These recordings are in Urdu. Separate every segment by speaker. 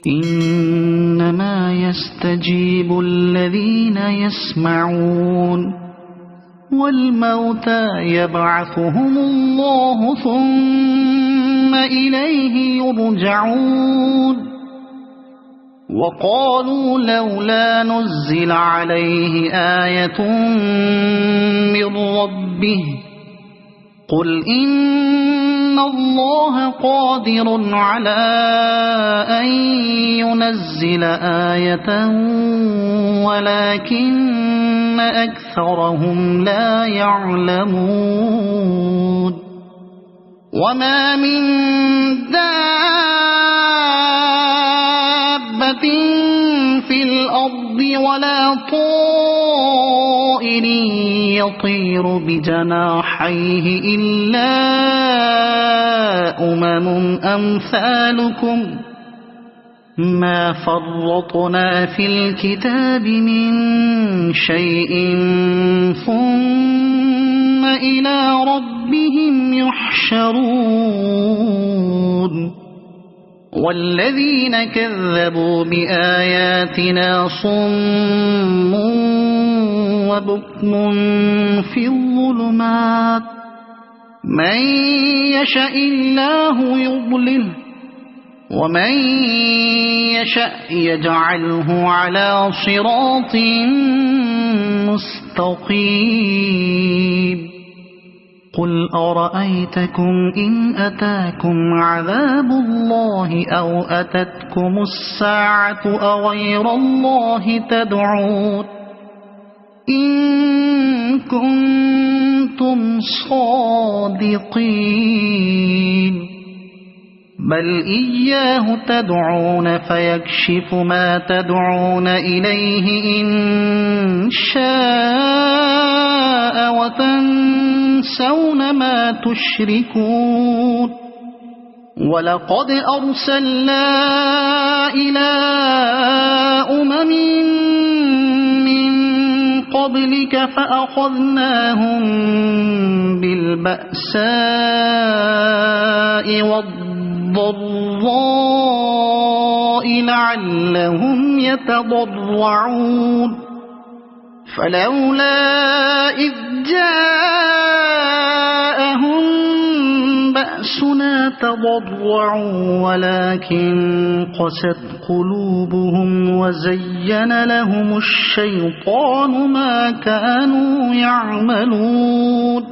Speaker 1: إنما يستجيب الذين يسمعون والموتى يبعثهم الله ثم إليه يرجعون وقالوا لولا نزل عليه آية من ربه قل إن الله قادر على أن ينزل آية ولكن أكثرهم لا يعلمون وما من دابة في الأرض ولا طائر يطير بجناحيه إلا أمثالكم ما فرطنا في الكتاب من شيء ثم إلى ربهم يحشرون والذين كذبوا بآياتنا صم وبكم في الظلمات من يشاء الله يضلله ومن يشاء يجعله على صراط مستقيم قل أرأيتكم إن أتاكم عذاب الله أو أتتكم الساعة أغير الله تدعون إن كنتم صادقين بل إياه تدعون فيكشف ما تدعون إليه إن شاء وتنسون ما تشركون ولقد أرسلنا إلى أمم من قبلك فأخذناهم بالبأساء والضراء لعلهم يتضرعون فلولا إذ جاءهم بأسنا تضرعوا ولكن قست قلوبهم وزين لهم الشيطان ما كانوا يعملون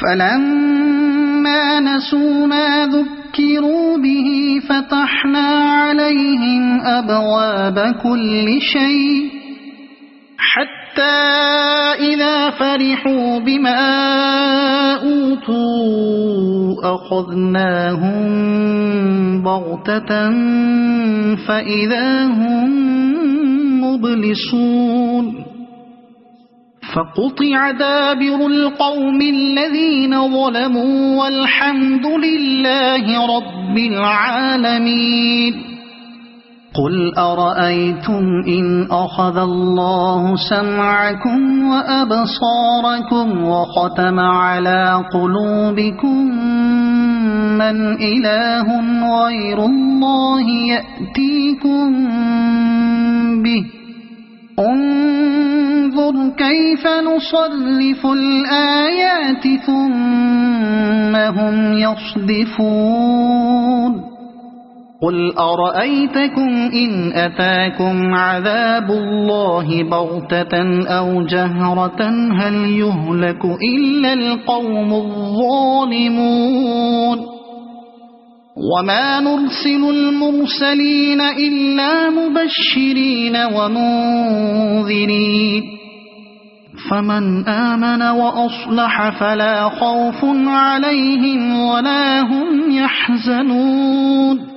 Speaker 1: فلما نسوا ما ذكروا به فتحنا عليهم أبواب كل شيء حتى إذا فرحوا بما أوتوا أخذناهم بغتة فإذا هم مبلسون فقطع دابر القوم الذين ظلموا والحمد لله رب العالمين قل أرأيتم إن أخذ الله سمعكم وأبصاركم وختم على قلوبكم من إله غير الله يأتيكم به انظر كيف نصرف الآيات ثم هم يصدفون قل أرأيتكم إن أتاكم عذاب الله بغتة أو جهرة هل يهلك إلا القوم الظالمون وما نرسل المرسلين إلا مبشرين ومنذرين فمن آمن وأصلح فلا خوف عليهم ولا هم يحزنون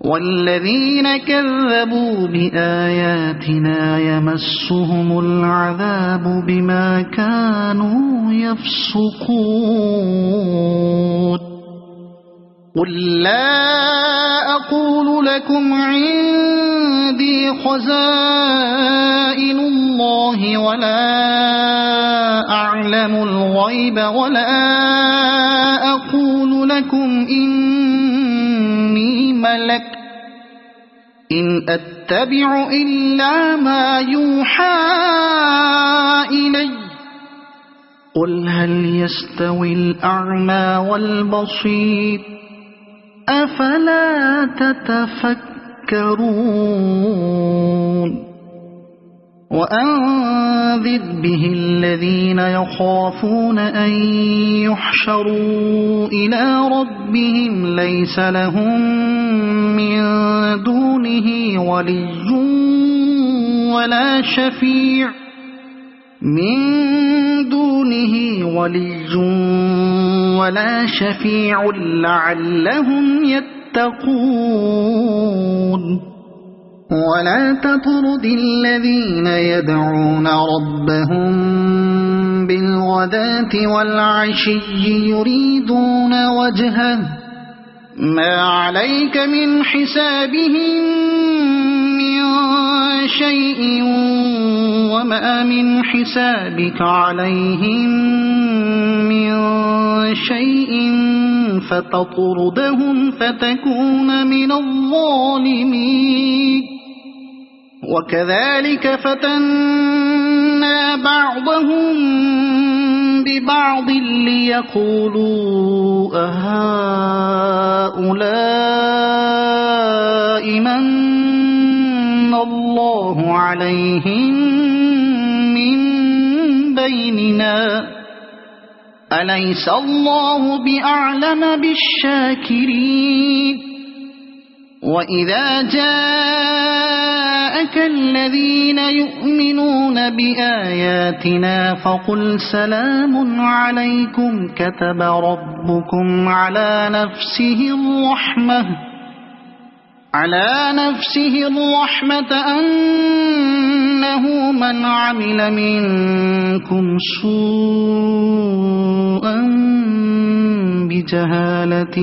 Speaker 1: والذين كذبوا بآياتنا يمسهم العذاب بما كانوا يفسقون قل لا أقول لكم عندي خزائن الله ولا أعلم الغيب ولا أقول لكم إني ملك إن أتبع إلا ما يوحى إلي قل هل يستوي الأعمى والبصير أفلا تتفكرون وأنذر به الذين يخافون أن يحشروا إلى ربهم ليس لهم من دونه ولي ولا شفيع لعلهم يتقون ولا تطرد الذين يدعون ربهم بالغداة والعشي يريدون وجهه ما عليك من حسابهم من شيء وما من حسابك عليهم من شيء فتطردهم فتكون من الظالمين وكذلك فتنا بعضهم ببعض ليقولوا أهؤلاء من الله عليهم من بيننا أليس الله بأعلم بالشاكرين وإذا جاءك الذين يؤمنون بآياتنا فقل سلام عليكم كتب ربكم على نفسه الرحمة أنه من عمل منكم سوءا بجهالة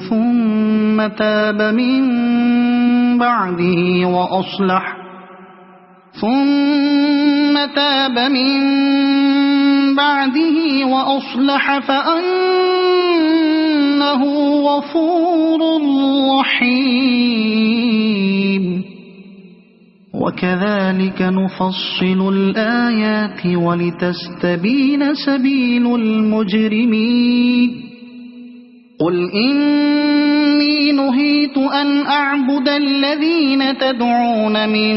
Speaker 1: ثم تاب من بعده وأصلح فأنه غفور رحيم وكذلك نفصل الآيات ولتستبين سبيل المجرمين قل إني نهيت أن أعبد الذين تدعون من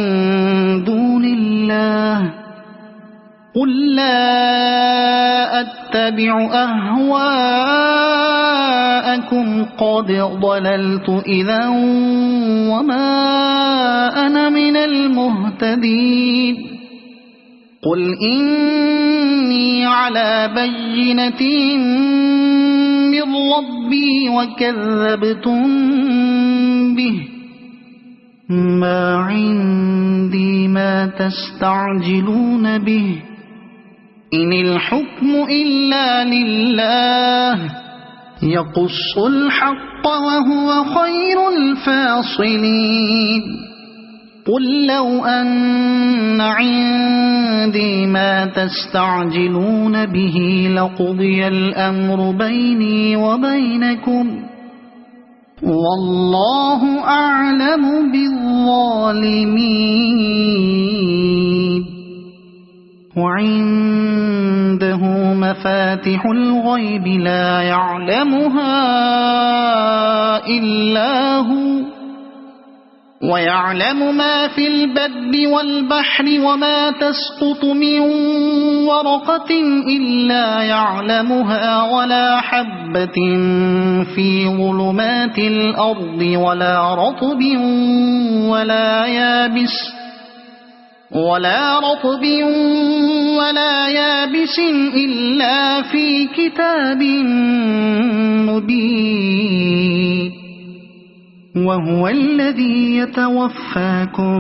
Speaker 1: دون الله قل لا أتبع أهواءكم قد ضللت إذا وما أنا من المهتدين قل إني على بينة من ربي وكذبتم به ما عندي ما تستعجلون به إن الحكم إلا لله يقص الحق وهو خير الفاصلين قل لو أن عندي ما تستعجلون به لقضي الأمر بيني وبينكم والله أعلم بالظالمين وعنده مفاتح الغيب لا يعلمها إلا هو ويعلم ما في البر والبحر وما تسقط من ورقة إلا يعلمها ولا حبة في ظلمات الأرض ولا رطب ولا يابس إلا في كتاب مبين وهو الذي يتوفاكم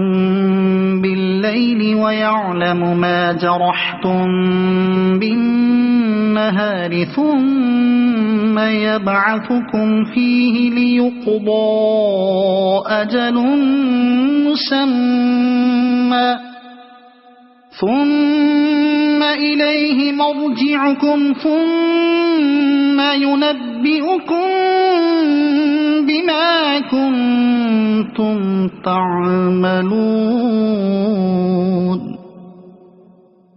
Speaker 1: بالليل ويعلم ما جرحتم بالنهار ثم يبعثكم فيه ليقضى أجل مسمى ثم إليه مرجعكم ثم ينبئكم بما كنتم كنتم تعملون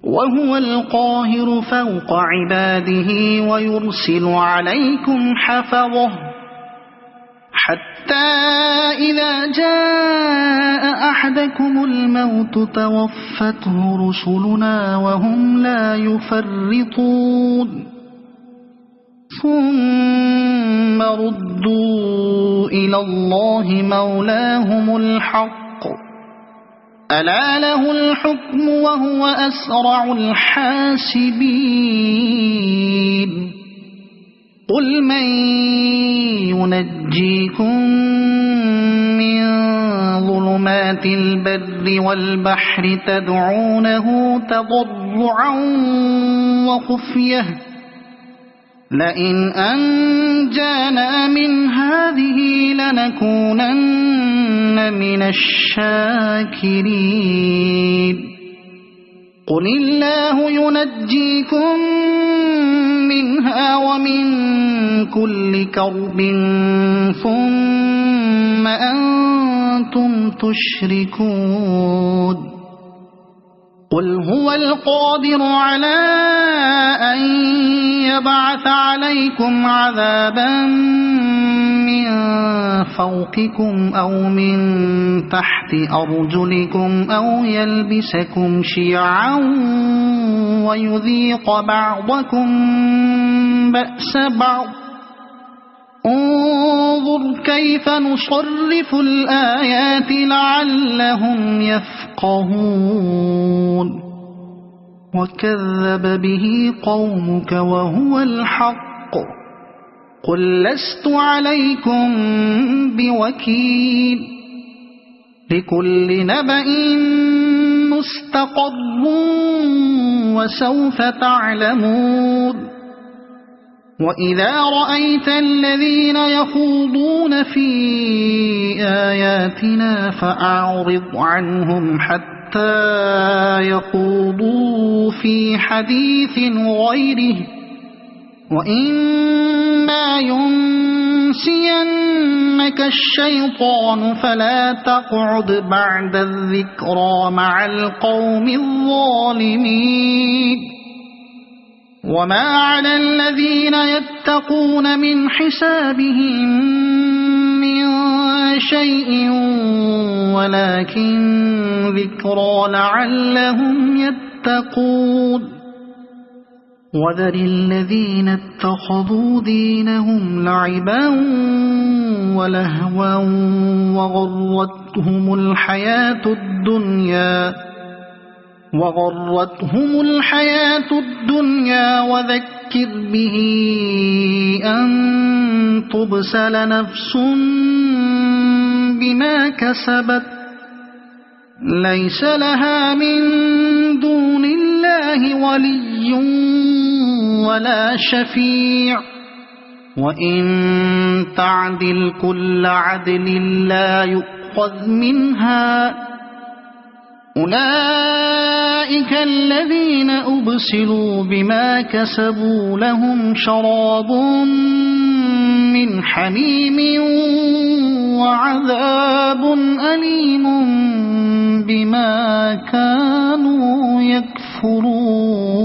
Speaker 1: وهو القاهر فوق عباده ويرسل عليكم حفظه حتى إذا جاء أحدكم الموت توفته رسلنا وهم لا يفرطون ثم ردوا إلى الله مولاهم الحق ألا له الحكم وهو أسرع الحاسبين قل من ينجيكم من ظلمات البر والبحر تدعونه تضرعا وخفية لئن أنجانا من هذه لنكونن من الشاكرين قل الله ينجيكم منها ومن كل كرب ثم أنتم تشركون قل هو القادر على أن يبعث عليكم عذابا من فوقكم أو من تحت أرجلكم أو يلبسكم شيعا ويذيق بعضكم بأس بعض انظر كيف نصرف الآيات لعلهم يفقهون وكذب به قومك وهو الحق قل لست عليكم بوكيل لكل نبأ مستقر وسوف تعلمون وإذا رأيت الذين يخوضون في آياتنا فأعرض عنهم حتى يخوضوا في حديث غيره وإما ينسينك الشيطان فلا تقعد بعد الذكرى مع القوم الظالمين وما على الذين يتقون من حسابهم من شيء ولكن ذكرى لعلهم يتقون وذر الذين اتخذوا دينهم لعبا ولهوا وغرتهم الحياة الدنيا وذكر به أن تبسل نفس بما كسبت ليس لها من دون الله ولي ولا شفيع وإن تعدل كل عدل لا يؤخذ منها أولئك الذين أبسلوا بما كسبوا لهم شراب من حميم وعذاب أليم بما كانوا يكفرون